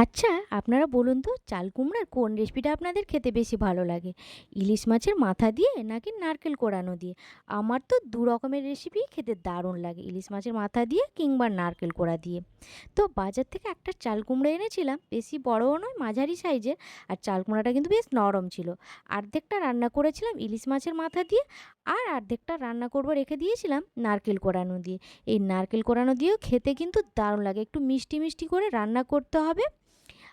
আচ্ছা, আপনারা বলুন তো চাল কুমড়ার কোন রেসিপিটা আপনাদের খেতে বেশি ভালো লাগে? ইলিশ মাছের মাথা দিয়ে নাকি নারকেল কোড়ানো দিয়ে? আমার তো ২ রকমের রেসিপিই খেতে দারুণ লাগে। ইলিশ মাছের মাথা দিয়ে কিংবা নারকেল কোড়া দিয়ে। তো বাজার থেকে একটা চাল কুমড়ো এনেছিলাম, বেশি বড়ও নয় মাঝারি সাইজের। আর চাল কুমড়াটা কিন্তু বেশ নরম ছিল। অর্ধেকটা রান্না করেছিলাম ইলিশ মাছের মাথা দিয়ে, আর অর্ধেকটা রান্না করব রেখে দিয়েছিলাম নারকেল কোড়ানো দিয়ে। এই নারকেল কোড়ানো দিয়েও খেতে কিন্তু দারুণ লাগে। একটু মিষ্টি, মিষ্টি করে রান্না করতে হবে।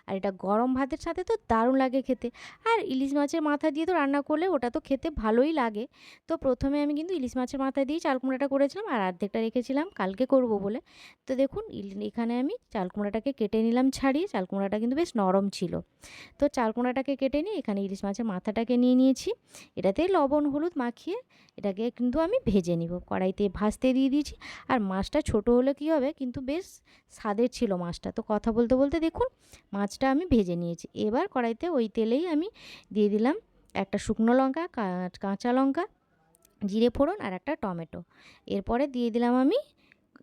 আর এটা গরম ভাতের সাথে তো দারুণ লাগে খেতে। আর ইলিশ মাছের মাথা দিয়ে তো রান্না করলে ওটা তো খেতে ভালোই লাগে। তো প্রথমে আমি কিন্তু ইলিশ মাছের মাথা দিয়েই চাল কুমড়াটা করেছিলাম, আর অর্ধেকটা রেখেছিলাম কালকে করব বলে। তো দেখুন এখানে আমি চাল কুমড়াটাকে কেটে নিলাম ছাড়িয়ে। চাল কুমড়াটা কিন্তু বেশ নরম ছিল। তো চাল কুমড়াটাকে কেটে নিয়ে এখানে ইলিশ মাছের মাথাটাকে নিয়ে নিয়েছি। এটাতে লবণ হলুদ মাখিয়ে এটাকে কিন্তু আমি ভেজে নিব। কড়াইতে ভাজতে দিয়ে দিয়েছি। আর মাছটা ছোট হলে কী হবে, কিন্তু বেশ স্বাদের ছিল মাছটা। তো কথা বলতে বলতে দেখুন মাছটা আমি ভেজে নিয়েছি। এবার কড়াইতে ওই তেলেই আমি দিয়ে দিলাম একটা শুকনো লঙ্কা, কাঁচা লঙ্কা, জিরে ফোড়ন আর একটা টমেটো। এরপরে দিয়ে দিলাম আমি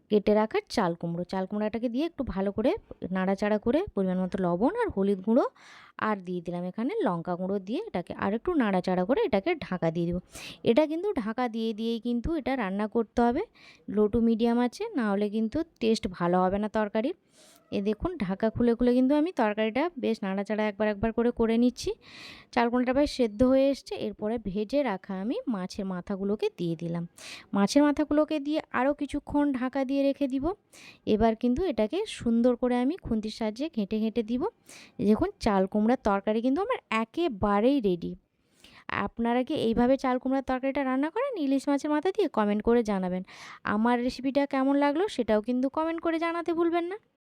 কেটে রাখা চাল কুমড়ো। চাল কুমড়াটাকে দিয়ে একটু ভালো করে নাড়াচাড়া করে পরিমাণ মতো লবণ আর হলুদ গুঁড়ো আর দিয়ে দিলাম এখানে লঙ্কা গুঁড়ো দিয়ে এটাকে আরেকটু নাড়াচাড়া করে এটাকে ঢাকা দিয়ে দেবো। এটা কিন্তু ঢাকা দিয়েই কিন্তু এটা রান্না করতে হবে লো টু মিডিয়াম আঁচে, না হলে কিন্তু টেস্ট ভালো হবে না তরকারির। দেখুন ঢাকা খুলে খুলে কিন্তু আমি তরকারিটা বেশ নাড়াচাড়া একবার করে করে নিচ্ছি। চাল কুমড়োটা প্রায় সেদ্ধ হয়ে এসছে। এরপরে ভেজে রাখা আমি মাছের মাথাগুলোকে দিয়ে দিলাম। মাছের মাথাগুলোকে দিয়ে আরও কিছুক্ষণ ঢাকা দিয়ে রেখে দিব। এবার কিন্তু এটাকে সুন্দর করে আমি খুন্তির সাহায্যে ঘেঁটে ঘেঁটে দিব। দেখুন চাল কুমড়ার তরকারি কিন্তু আমার একেবারেই রেডি। আপনারা কি এইভাবে চাল কুমড়ার তরকারিটা রান্না করেন ইলিশ মাছের মাথা দিয়ে? কমেন্ট করে জানাবেন। আমার রেসিপিটা কেমন লাগলো সেটাও কিন্তু কমেন্ট করে জানাতে ভুলবেন না।